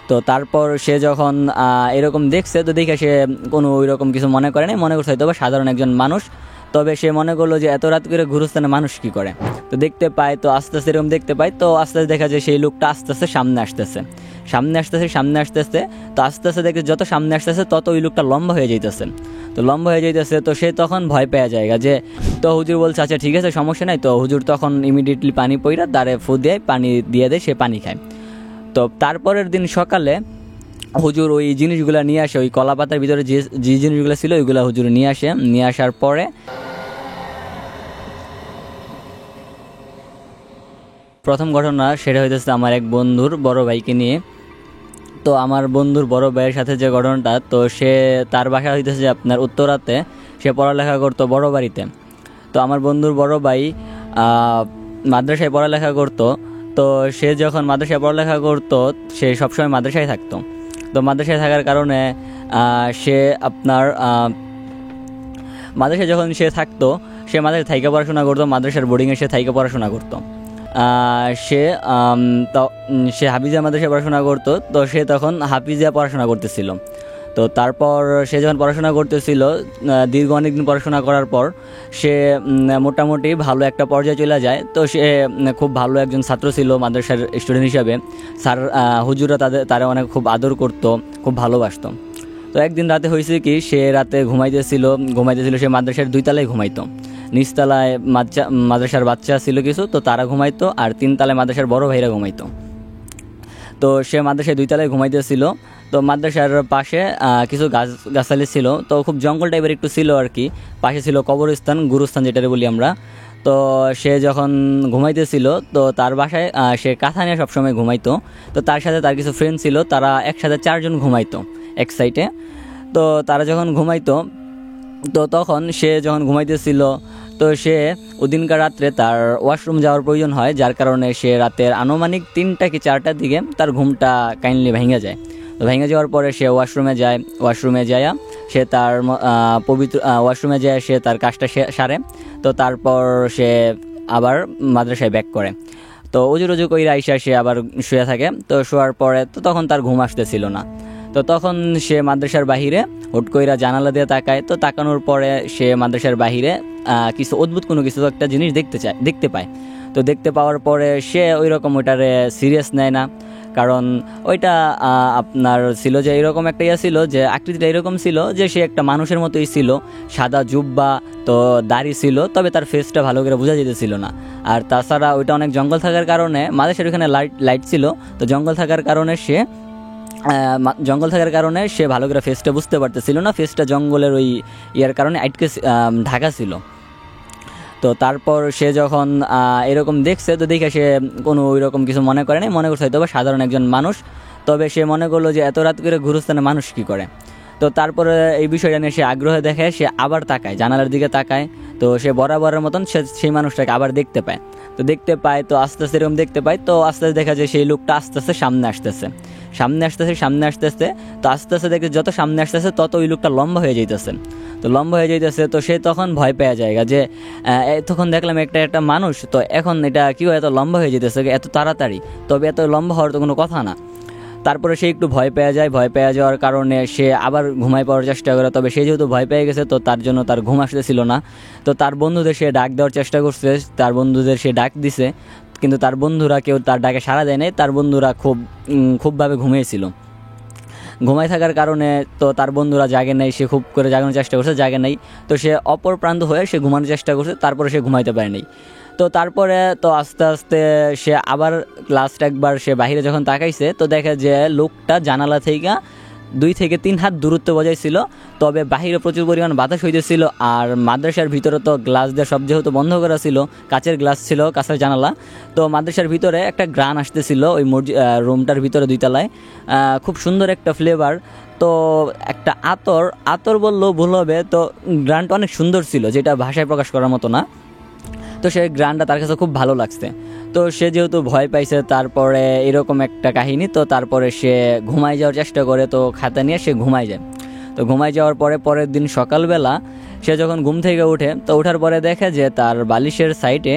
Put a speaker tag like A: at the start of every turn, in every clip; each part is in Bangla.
A: তো তারপর সে যখন এরকম দেখছে, তো দেখে সে কোনো ওইরকম কিছু মনে করে নাই, মনে করছে হয়তো বা সাধারণ একজন মানুষ। তবে সে মনে করলো যে এত রাত করে গুরুস্থানে মানুষ কি করে। তো দেখতে পায়, তো আস্তে আস্তে এরকম দেখতে পায়, তো আস্তে আস্তে দেখা যায় সেই লোকটা আস্তে আস্তে সামনে আসতেছে। তো আস্তে আস্তে দেখে যত সামনে আসতেছে তত ওই লোকটা লম্বা হয়ে যাইতেছে। তো সে তখন ভয় পেয়ে যায় যে, তো হুজুর বলছে আচ্ছা ঠিক আছে সমস্যা নাই। তো হুজুর তখন ইমিডিয়েটলি পানি পইরা দাঁড়ে ফু দিয়ে পানি দিয়ে দেয়, সে পানি খায়। তো তারপরের দিন সকালে হুজুর ওই জিনিসগুলো নিয়ে আসে, ওই কলা পাতার ভিতরে যে জিনিসগুলো ছিল ওইগুলো হুজুর নিয়ে আসার পরে প্রথম ঘটনা সেটা হইতেছে আমার এক বন্ধুর বড় ভাইকে নিয়ে। তো আমার বন্ধুর বড় ভাইয়ের সাথে যে ঘটনাটা, তো সে তার বাসা হইতেছে যে আপনার উত্তরাতে, সে পড়ালেখা করতো বড় বাড়িতে। তো আমার বন্ধুর বড় ভাই মাদ্রাসায় পড়ালেখা করতো। তো সে যখন মাদ্রাসায় পড়ালেখা করতো সে সবসময় মাদ্রাসায় থাকতো। তো মাদ্রাসায় থাকার কারণে সে আপনার মাদ্রাসায় যখন সে থাকতো, সে মাদ্রাসায় থাইকা পড়াশোনা করতো, মাদ্রাসার বোর্ডিংয়ে সে থাইকা পড়াশোনা করতো। সে হাফিজা মাদ্রাসায় পড়াশোনা করতো। তো সে তখন হাফিজা পড়াশোনা করতেছিল। তো তারপর সে যখন পড়াশোনা করতেছিল, দীর্ঘ অনেকদিন পড়াশোনা করার পর সে মোটামুটি ভালো একটা পর্যায়ে চলে যায়। তো সে খুব ভালো একজন ছাত্র ছিল মাদ্রাসার স্টুডেন্ট হিসাবে। স্যার হুজুররা তারা অনেক খুব আদর করতো, খুব ভালোবাসতো। তো একদিন রাতে হয়েছে কি, সে রাতে ঘুমাইতেছিল, সে মাদ্রাসার 2 তলায় ঘুমাইতো। নিচতলায় মাদ্রাসার বাচ্চা ছিল কিছু, তো তারা ঘুমাইতো, আর 3 তলায় মাদ্রাসার বড় ভাইরা ঘুমাইতো। তো সে মাদ্রাসায় 2 তলায় ঘুমাইতেছিল। তো মাদ্রাসার পাশে কিছু গাছালি ছিল, তো খুব জঙ্গল টাইপের একটু ছিল আর কি। পাশে ছিল কবরস্থান, গুরুস্থান যেটা বলি আমরা। তো সে যখন ঘুমাইতেছিল, তো তার বাসায় সে কাঁথা নিয়ে সবসময় ঘুমাইতো। তো তার সাথে তার কিছু ফ্রেন্ড ছিল, তারা একসাথে 4 জন ঘুমাইতো এক সাইডে। তো তারা যখন ঘুমাইতো, তো তখন সে যখন ঘুমাইতেছিল, তো সে ওদিনকার রাত্রে তার ওয়াশরুম যাওয়ার প্রয়োজন হয়, যার কারণে সে রাতের আনুমানিক 3টা কি 4টার দিকে তার ঘুমটা কাইন্ডলি ভেঙে যায়। তো ভেঙে যাওয়ার পরে সে ওয়াশরুমে যায় সে তার ওয়াশরুমে যায় সে তার কাজটা সারে। তো তারপর সে আবার মাদ্রাসায় ব্যাক করে। তো উজু কইরা আইসা সে আবার শুয়ে থাকে। তো শোয়ার পরে তো তখন তার ঘুম আসতেছিল না। তো তখন সে মাদ্রাসার বাহিরে হুট কইরা জানালা দিয়ে তাকায়। তো তাকানোর পরে সে মাদ্রাসার বাহিরে কিছু অদ্ভুত কোনো কিছু একটা জিনিস দেখতে পায়। তো দেখতে পাওয়ার পরে সে ওই রকম ওইটারে সিরিয়াস নেয় না, কারণ ওইটা আপনার ছিল যে এরকম একটা ছিল যে আকৃতিটা এরকম ছিল যে সে একটা মানুষের মতোই ছিল, সাদা জুব্বা, তো দাড়ি ছিল, তবে তার ফেসটা ভালো করে বোঝা যেতেছিল না। আর তাছাড়া ওইটা অনেক জঙ্গল থাকার কারণে মাদ্রাসার ওখানে লাইট ছিল, তো জঙ্গল থাকার কারণে সে ভালো করে ফেসটা বুঝতে পারতেছিল না। ফেসটা জঙ্গলের ওই ইয়ার কারণে আটকে ঢাকা ছিল। তো তারপর সে যখন এরকম দেখছে, তো দেখে সে কোনো ওইরকম কিছু মনে করে নাই, মনে করছে হয়তো বা সাধারণ একজন মানুষ। তবে সে মনে করলো যে এত রাত করে গুরুস্থানে মানুষ কি করে। তো তারপরে এই বিষয়টা নিয়ে সে আগ্রহে দেখে, সে আবার তাকায়, জানালার দিকে তাকায়। তো সে বরাবরের মতন সেই মানুষটাকে আবার দেখতে পায়। তো আস্তে আস্তে এরকম দেখতে পায়। তো আস্তে আস্তে দেখা যায় সেই লোকটা আস্তে আস্তে সামনে আসতেছে। তো আস্তে আস্তে দেখে যত সামনে আসতেছে তত ওই লোকটা লম্বা হয়ে যাইতেছে। তো সে তখন ভয় পেয়ে যায় যে তখন দেখলাম একটা মানুষ, তো এখন এটা কি এত লম্বা হয়ে যেতেছে এত তাড়াতাড়ি, তবে এত লম্বা হওয়ার তো কোনো কথা না। তারপরে সে একটু ভয় পেয়ে যাওয়ার কারণে সে আবার ঘুমায় পড়ার চেষ্টা করে। তবে সে যেহেতু ভয় পেয়ে গেছে, তো তার জন্য তার ঘুম আসতেছিল না। তো তার বন্ধুদের সে ডাক দেওয়ার চেষ্টা করছে, সে ডাক দিছে, কিন্তু তার বন্ধুরা কেউ তার ডাকে সাড়া দেয় নাই। তার বন্ধুরা খুবভাবে ঘুমিয়েছিল। ঘুমায় থাকার কারণে তো তার বন্ধুরা জাগে নাই, সে খুব করে জাগানোর চেষ্টা করছে, জাগে নাই। তো সে অপর প্রান্ত হয়ে সে ঘুমানোর চেষ্টা করছে, তারপরে সে ঘুমাইতে পারে নাই। তো তারপরে তো আস্তে আস্তে সে আবার লাস্ট একবার সে বাইরে যখন তাকাইছে, তো দেখে যে লোকটা জানালা থেকে 2 থেকে 3 হাত দূরত্ব বজায় ছিল। তবে বাহিরে প্রচুর পরিমাণ বাতাস হইতেছিল, আর মাদ্রাসার ভিতরে তো গ্লাস দিয়ে সব যেহেতু বন্ধ করা ছিল, কাচের গ্লাস ছিল, কাঁচের জানালা। তো মাদ্রাসার ভিতরে একটা গ্রান আসতেছিল ওই রুমটার ভিতরে 2 তলায়, খুব সুন্দর একটা ফ্লেভার। তো একটা আতর বললেও ভুল হবে, তো গ্রানটা অনেক সুন্দর ছিল, যেটা ভাষায় প্রকাশ করার মতো না। তো সেই গ্রানটা তার কাছে খুব ভালো লাগছে। তো সে যেহেতু ভয় পাইছে, তারপরে এরকম একটা কাহিনী, তো তারপরে সে ঘুমায় যাওয়ার চেষ্টা করে। তো খাতা নিয়ে সে ঘুমায় যায়। তো ঘুমায় যাওয়ার পরে পরের দিন সকালবেলা সে যখন ঘুম থেকে ওঠে, তো ওঠার পরে দেখে যে তার বালিশের সাইডে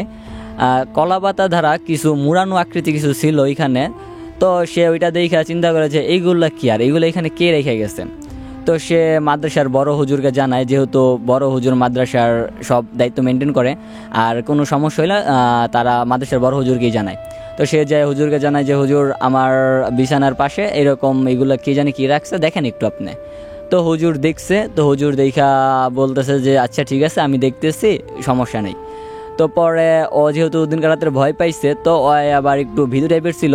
A: কলাপাতা ধারা কিছু মুড়ানো আকৃতি কিছু ছিল ওইখানে। তো সে ওইটা দেখে চিন্তা করে যে এইগুলা কি আর এইগুলো এখানে কে রেখে গেছে। তো সে মাদ্রাসার বড় হুজুরকে জানায়, যেহেতু বড় হুজুর মাদ্রাসার সব দায়িত্ব মেনটেন করে, আর কোনো সমস্যা হলে তারা মাদ্রাসার বড় হুজুরকেই জানায়। তো সে যায় হুজুরকে জানায় যে হুজুর আমার বিছানার পাশে এরকম এগুলো কে জানি কি রাখছে, দেখেন একটু আপনি। তো হুজুর দেখছে, তো হুজুর দেখা বলতেছে যে আচ্ছা ঠিক আছে আমি দেখতেছি, সমস্যা নেই। তো পরে ও যেহেতু দিনকার রাতের ভয় পাইছে, তো ও আবার একটু ভীতু টাইপের ছিল,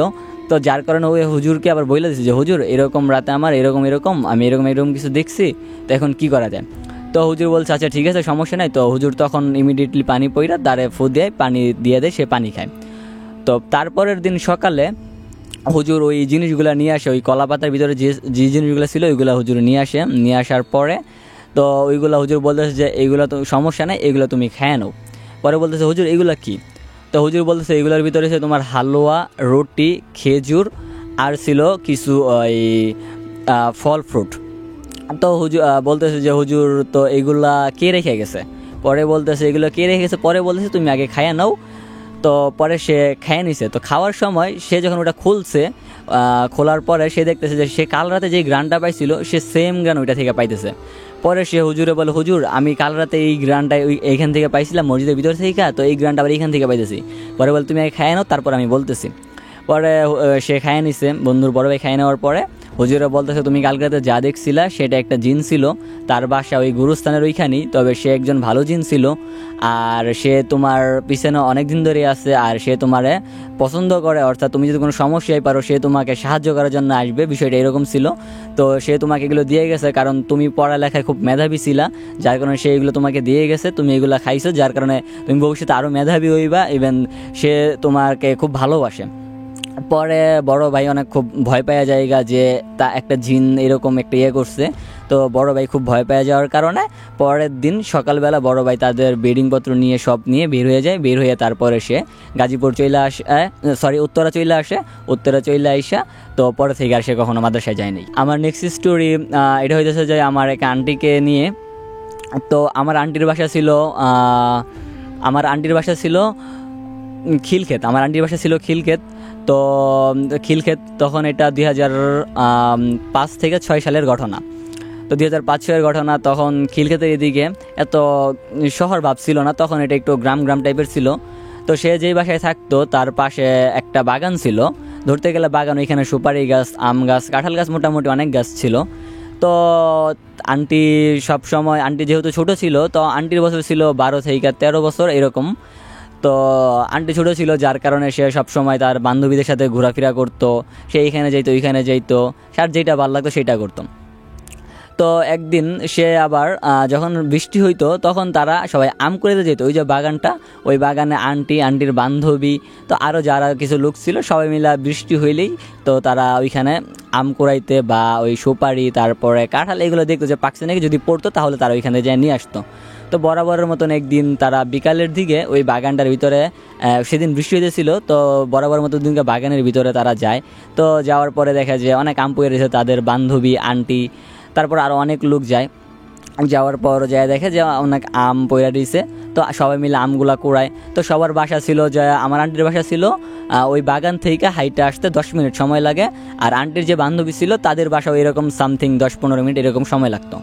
A: তো যার কারণে ওই হুজুরকে আবার বলে দিচ্ছে যে হুজুর এরকম রাতে আমার এরকম আমি এরকম কিছু দেখছি, তো এখন কী করা যায়। তো হুজুর বলছে আচ্ছা ঠিক আছে সমস্যা নাই। তো হুজুর তখন ইমিডিয়েটলি পানি পইরা দাঁড়ে ফু দিয়ে পানি দিয়ে দেয়, সে পানি খায়। তো তারপরের দিন সকালে হুজুর ওই জিনিসগুলো নিয়ে আসে, ওই কলা পাতার ভিতরে যে জিনিসগুলো ছিল ওইগুলো হুজুর নিয়ে আসে। নিয়ে আসার পরে তো ওইগুলো হুজুর বলতেছে যে এইগুলো তো সমস্যা নেই, এগুলো তুমি খেয়ে নাও। পরে বলতেছে হুজুর এগুলো কি? তো হুজুর বলতেছে এগুলোর ভিতরে ছিল তোমার হালুয়া, রুটি, খেজুর, আর ছিল কিছু ওই ফল ফ্রুট। তো হুজুর বলতেছে যে হুজুর তো এগুলা কে রেখে গেছে? পরে বলতেছে এগুলো কে রেখে গেছে, পরে বলতেছে তুমি আগে খাইয়া নাও। তো পরে সে খেয়ে নিছে। তো খাওয়ার সময় সে যখন ওটা খুলছে, খোলার পরে সে দেখতেছে যে সে কাল রাতে যেই গ্রানটা পাইছিল সে সেম গ্রান ওইটা থেকে পাইতেছে। পরে সে হুজুরে বলে হুজুর আমি কাল রাতে এই গ্রানটা এইখান থেকে পাইছিলাম মসজিদের ভিতর থেকে, তো এই গ্রানটা আবার এইখান থেকে পাইতেছি। পরে বলে তুমি আগে খাইয়ে নাও, তারপর আমি বলতেছি। পরে সে খাইয়ে নিছে, বন্ধুর বড় ভাই খাইয়ে নেওয়ার পরে হুজুরে বলতেছে তুমি কালকে রাতে যা দেখছিলা সেটা একটা জিন ছিল, তার বাসা ওই গুরুস্থানের ওইখানেই, তবে সে একজন ভালো জিন ছিল, আর সে তোমার পিছনে অনেক দিন ধরে আছে, আর সে তোমারে পছন্দ করে, অর্থাৎ তুমি যদি কোনো সমস্যায় পারো সে তোমাকে সাহায্য করার জন্য আসবে, বিষয়টা এরকম ছিল। তো সে তোমাকে এগুলো দিয়ে গেছে কারণ তুমি পড়ালেখায় খুব মেধাবী ছিলা, যার কারণে সে এগুলো তোমাকে দিয়ে গেছে, তুমি এগুলো খাইছো, যার কারণে তুমি ভবিষ্যতে আরও মেধাবী হইবা, ইভেন সে তোমাকে খুব ভালোবাসে। পরে বড় ভাই অনেক খুব ভয় পাওয়া জায়গা যে তা একটা জিন এরকম একটা ইয়ে করছে। তো বড় ভাই খুব ভয় পেয়ে যাওয়ার কারণে পরের দিন সকালবেলা বড় ভাই তাদের বেডিংপত্র নিয়ে সব নিয়ে বের হয়ে যায়। বের হয়ে তারপরে সে গাজীপুর চলে আসে, উত্তরা চলে আসে। উত্তরা চলে আইসা তো পরে থেকে আর সে কখনো মাদ্রাসায় যায়নি। আমার নেক্সট স্টোরি এটা হইতেছে যে আমার এক আন্টিকে নিয়ে। তো আমার আন্টির বাসা ছিল খিলক্ষেত। আমার আন্টির বাসা ছিল খিলক্ষেত। তো খিলক্ষেত তখন এটা 2005 থেকে 6 সালের ঘটনা। তো 2005-6 ঘটনা। তখন খিলক্ষেতের এদিকে এত শহর ভাব ছিল না, তখন এটা একটু গ্রাম টাইপের ছিল। তো সে যেই বাসায় থাকতো তার পাশে একটা বাগান ছিল, ধরতে গেলে বাগান, ওইখানে সুপারি গাছ, আম গাছ, কাঁঠাল গাছ, মোটামুটি অনেক গাছ ছিল। তো আন্টি যেহেতু ছোট ছিল, তো আন্টির বছর ছিল 12 থেকে 13 বছর এরকম। তো আন্টি ছোটো ছিল, যার কারণে সে সবসময় তার বান্ধবীদের সাথে ঘোরাফেরা করতো, সে এইখানে যাইতো ওইখানে যাইতো, যার যেটা ভালো লাগতো সেটা করতো। তো একদিন সে আবার যখন বৃষ্টি হইতো তখন তারা সবাই আম কুড়াইতে যেত, ওই যে বাগানটা, ওই বাগানে আন্টির বান্ধবী, তো আরও যারা কিছু লোক ছিল সবাই মিলে বৃষ্টি হইলেই তো তারা ওইখানে আম কুড়াইতে বা ওই সুপারি তারপরে কাঁঠাল এগুলো দেখতো যে পাকছে নাকি, যদি পড়তো তাহলে তারা ওইখানে যেয়ে নিয়ে আসতো। তো বরাবরের মতন একদিন তারা বিকালের দিকে ওই বাগানটার ভিতরে, সেদিন বৃষ্টি হয়েছিল, তো বরাবরের মতো দিনকে বাগানের ভিতরে তারা যায়। তো যাওয়ার পরে দেখা যায় অনেক আম পড়ে রয়েছে, তাদের বান্ধবী, আন্টি, তারপর আরও অনেক লোক যায়। যাওয়ার পর যায় দেখে যে অনেক আম পড়ে রয়েছে। তো সবাই মিলে আমগুলা কুড়ায়। তো সবার বাসা ছিল যে, আমার আন্টির বাসা ছিল ওই বাগান থেকে হাইটে আসতে 10 মিনিট সময় লাগে, আর আন্টির যে বান্ধবী ছিল তাদের বাসাও এরকম সামথিং 10-15 মিনিট এরকম সময় লাগতো।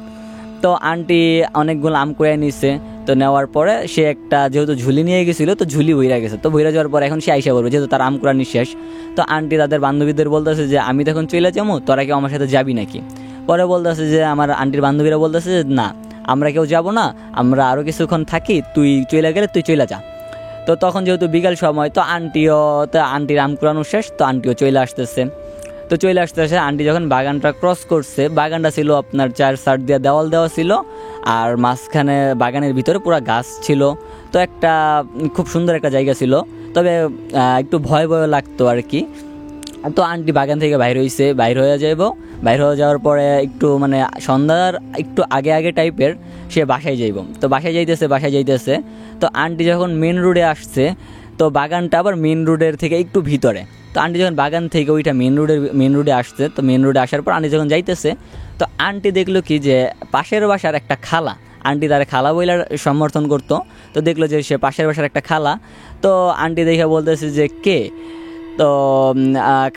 A: তো আন্টি অনেকগুলো আম কুড়ায় নিছে। তো নেওয়ার পরে সে একটা যেহেতু ঝুলি নিয়ে গেছিলো, তো ঝুলি বইরা গেছে। তো বইরা যাওয়ার পর এখন সে আইসা পড়বে, যেহেতু তার আম কুড়া নিঃশেষ। তো আন্টি তাদের বান্ধবীদের বলতেছে যে আমি তখন চলে যাবো, তোরা কি আমার সাথে যাবি নাকি? পরে বলতেছে যে, আমার আন্টির বান্ধবীরা বলতেছে যে না, আমরা কেউ যাব না, আমরা আরও কিছুক্ষণ থাকি, তুই চলে গেলে তুই চলে যা। তো তখন যেহেতু বিকাল সময়, তো আন্টির আম কুড়ানো শেষ, তো আন্টিও চলে আসতেছে। আন্টি যখন বাগানটা ক্রস করছে, বাগানটা ছিল আপনার 4 সাইড দিয়ে দেওয়াল দেওয়া ছিল, আর মাঝখানে বাগানের ভিতরে পুরো গাছ ছিল। তো একটা খুব সুন্দর একটা জায়গা ছিল, তবে একটু ভয় লাগতো আর কি। তো আন্টি বাগান থেকে বাইর হয়ে যাওয়ার পরে একটু মানে সন্ধ্যার একটু আগে টাইপের সে বাসায় যাইব। তো বাসায় যাইতেছে। তো আন্টি যখন মেন রোডে আসছে, তো বাগানটা আবার মেন রোডের থেকে একটু ভিতরে। তো আন্টি যখন বাগান থেকে ওইটা মেন রোডে আসছে, তো মেন রোডে আসার পর আন্টি যখন যাইতেছে, তো আন্টি দেখলো কি যে পাশের বাসার একটা খালা, আন্টি তার খালা বইলার সমর্থন করতো, তো দেখলো যে সে পাশের বাসার একটা খালা। তো আন্টি দেখে বলতেছে যে কে? তো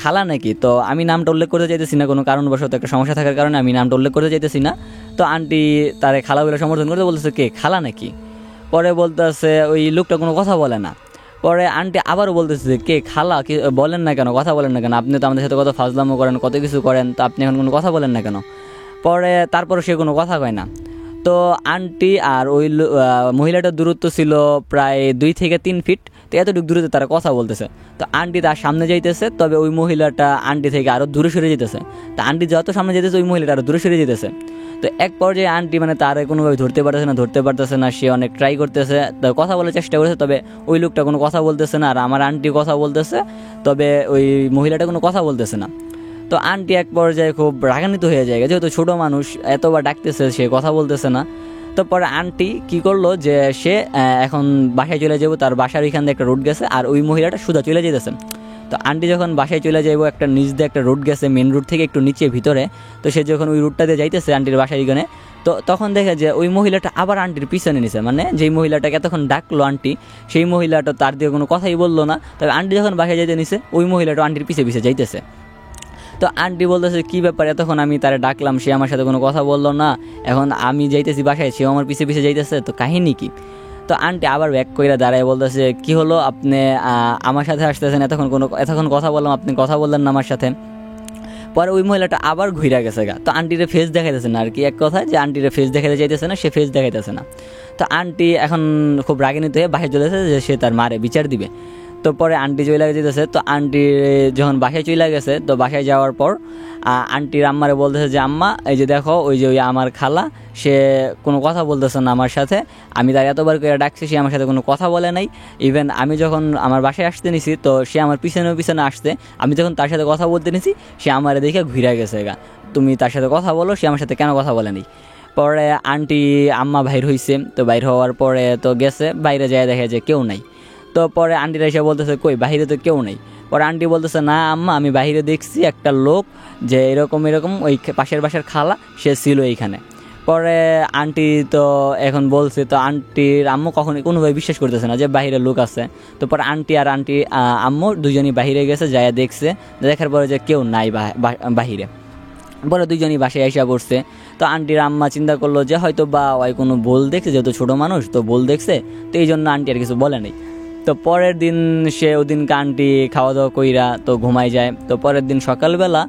A: খালা নাকি, তো আমি নামটা উল্লেখ করতে চাইতেছি না, কোনো কারণবশত একটা সমস্যা থাকার কারণে আমি নামটা উল্লেখ করতে চাইতেছি না। তো আন্টি তারে খালা বলে সম্বোধন করতে বলতেছে কে খালা নাকি। পরে বলতেছে ওই লোকটা কোনো কথা বলে না। পরে আন্টি আবারও বলতেছে কে খালা, কি বলেন না কেন, কথা বলেন না কেন, আপনি তো আমাদের সাথে কত ফাজলামো করেন, কত কিছু করেন, তো আপনি এখন কোনো কথা বলেন না কেন। পরে তারপরে সে কোনো কথা কয় না। তো আন্টি আর ওই মহিলাটার দূরত্ব ছিল প্রায় 2 থেকে 3 ফিট। তো এতটুকু দূরত্বে তারা কথা বলতেছে। তো আন্টি তার সামনে যাইতেছে, তবে ওই মহিলাটা আন্টি থেকে আরও দূরে সরে যেতেছে। তো আন্টি যত সামনে যেতেছে ওই মহিলাটা আরও দূরে সরে যেতেছে। তো এক পর্যায়ে আন্টি মানে তার কোনোভাবে ধরতে পারতেছে না, সে অনেক ট্রাই করতেছে, তো কথা বলার চেষ্টা করেছে, তবে ওই লোকটা কোনো কথা বলতেছে না। আর আমার আন্টি কথা বলতেছে, তবে ওই মহিলাটা কোনো কথা বলতেছে না। তো আন্টি এক পর্যায়ে খুব রাগান্বিত হয়ে যায়, যেহেতু ছোটো মানুষ, এতবার ডাকতেছে, সে কথা বলতেছে না। তো পরে আন্টি কি করলো যে সে এখন বাসায় চলে যাবো, তার বাসার ওইখান দিয়ে একটা রোড গেছে, আর ওই মহিলাটা সোজা চলে যেতেছে। তো আন্টি যখন বাসায় চলে যাইবো, একটা নিচ দিয়ে একটা রোড গেছে, মেন রোড থেকে একটু নিচে ভিতরে। তো সে যখন ওই রোডটা দিয়ে যাইতেছে আন্টির বাসায় এখানে, তো তখন দেখে যে ওই মহিলাটা আবার আন্টির পিছনে নিছে, মানে যেই মহিলাটাকে এতক্ষণ ডাকলো আন্টি, সেই মহিলাটা তার দিয়ে কোনো কথাই বললো না। তবে আন্টি যখন বাসায় যাইতে নিছে, ওই মহিলাটা আন্টির পিছে পিছে যাইতেছে। তো আন্টি বলতেছে কী ব্যাপার, এতক্ষণ আমি তারে ডাকলাম, সে আমার সাথে কোনো কথা বললো না, এখন আমি যাইতেছি বাসায়, সেও আমার পিছে পিছে যাইতেছে, তো কাহিনী কি। তো আন্টি আবার ব্যাক কইরা দাঁড়ায় বলতেছে কি হলো, আপনি আমার সাথে আসতেছেন, এতক্ষণ কথা বললাম, আপনি কথা বললেন না আমার সাথে। পরে ওই মহিলাটা আবার ঘুরে গেছে গা। তো আন্টিরে ফেস দেখাইতেছে না আর কি, এক কথায় যে আন্টিরে ফেস দেখাতে চাইতেছে না, সে ফেস দেখাইতেছে না। তো আন্টি এখন খুব রাগান্বিত হয়ে বাসায় চলেছে যে সে তার মারে বিচার দিবে। তো পরে আন্টি চলে যেতেছে। তো আন্টি যখন বাসায় চলে গেছে, তো বাসায় যাওয়ার পর আন্টির আম্মারে বলতেছে যে আম্মা, এই যে দেখো ওই যে ওই আমার খালা, সে কোনো কথা বলতেছে না আমার সাথে, আমি তার এতবার করে ডাকছি, সে আমার সাথে কোনো কথা বলে নাই। ইভেন আমি যখন আমার বাসায় আসতে নিছি, তো সে আমার পিছনে পিছনে আসছে, আমি যখন তার সাথে কথা বলতে নিছি, সে আমার দেখে ঘুরে গেছে গা। তুমি তার সাথে কথা বলো, সে আমার সাথে কেন কথা বলে নাই। পরে আন্টি আম্মা বাইর হইছে। তো বাইর হওয়ার পরে তো গেছে, বাইরে যায় দেখে যে কেউ নাই। তো পরে আন্টিরা এসে বলতেছে কই বাহিরে তো কেউ নেই। পরে আন্টি বলতেছে না আম্মা, আমি বাহিরে দেখছি একটা লোক, যে এরকম ওই পাশের বাসার খালা, সে ছিল এইখানে। পরে আন্টি তো এখন বলছে, তো আন্টির আম্মু কখনই কোনোভাবে বিশ্বাস করতেছে না যে বাহিরে লোক আছে। তো পরে আন্টি আম্মু দুজনই বাহিরে গেছে, যায় দেখছে, দেখার পরে যে কেউ নাই বাহিরে। পরে দুজনই বাসায় এসে পড়ছে। তো আন্টির আম্মা চিন্তা করলো যে হয়তো বা ওই কোনো ভুল দেখছে, যেহেতু ছোটো মানুষ, তো ভুল দেখছে, তো এই জন্য আন্টি আর কিছু বলে নেই। তো পরের দিন সে ওদিনকে আন্টি খাওয়া দাওয়া কইরা তো ঘুমাই যায়। তো পরের দিন সকালবেলা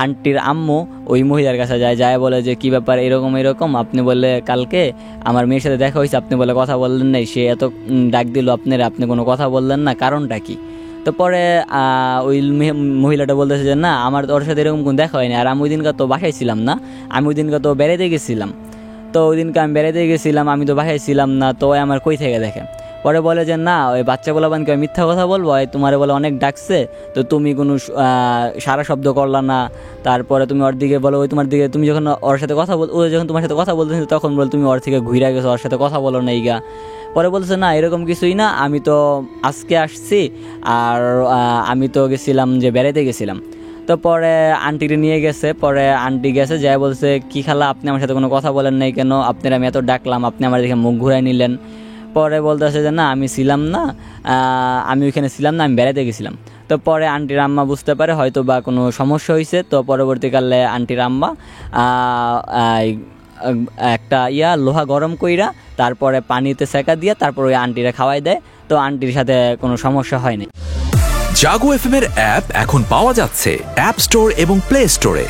A: আন্টির আম্মু ওই মহিলার কাছে যায় বলে যে কী ব্যাপার, এরকম আপনি বলে কালকে আমার মেয়ের সাথে দেখা হয়েছে, আপনি বলে কথা বললেন নাই, সে এত ডাক দিল আপনি কোনো কথা বললেন না, কারণটা কি। তো পরে ওই মহিলাটা বলতেছে যে না, আমার ওর সাথে এরকম কোনো দেখা হয়নি, আর আমি ওই দিনকে তো বাসায় ছিলাম না, আমি ওই দিনকে তো বেড়াতে গেছিলাম। তো ওই দিনকে আমি বেড়াতে গেছিলাম, আমি তো বাসায় ছিলাম না, তো আমার কই থেকে দেখে। পরে বলে যে না, ওই বাচ্চা বলাবানকে মিথ্যা কথা বলবো, তোমার বলে অনেক ডাকছে, তো তুমি কোনো সারা শব্দ করলা না। তারপরে তুমি ওর দিকে বলো, ওই তোমার দিকে, তুমি যখন ওর সাথে কথা ও যখন তোমার সাথে কথা বলতেছি, তখন বলো তুমি ওর থেকে ঘুরে গেছো, ওর সাথে কথা বলো না এইগা। পরে বলছে না, এরকম কিছুই না, আমি তো আজকে আসছি, আর আমি তো গেছিলাম যে বেড়াতে গেছিলাম। তো পরে আন্টিকে নিয়ে গেছে। পরে আন্টি গেছে, যাই বলছে কি খালা, আপনি আমার সাথে কোনো কথা বলেন নাই কেন, আপনার আমি এত ডাকলাম, আপনি আমার দেখে মুখ ঘুরাই নিলেন। পরে বলতেছে যে না, আমি ছিলাম না, আমি ওইখানে ছিলাম না, আমি বেড়াতে গেছিলাম। তো পরে আন্টির আম্মা বুঝতে পারে হয়তো বা কোনো সমস্যা হয়েছে। তো পরবর্তীকালে আন্টির আম্মা একটা লোহা গরম কইরা তারপরে পানিতে সেকা দিয়ে তারপর ওই আন্টিরা খাওয়াই দেয়। তো আন্টির সাথে কোনো সমস্যা হয়নি।
B: জাগো এফএম এর অ্যাপ এখন পাওয়া যাচ্ছে অ্যাপ স্টোর এবং প্লে স্টোরে।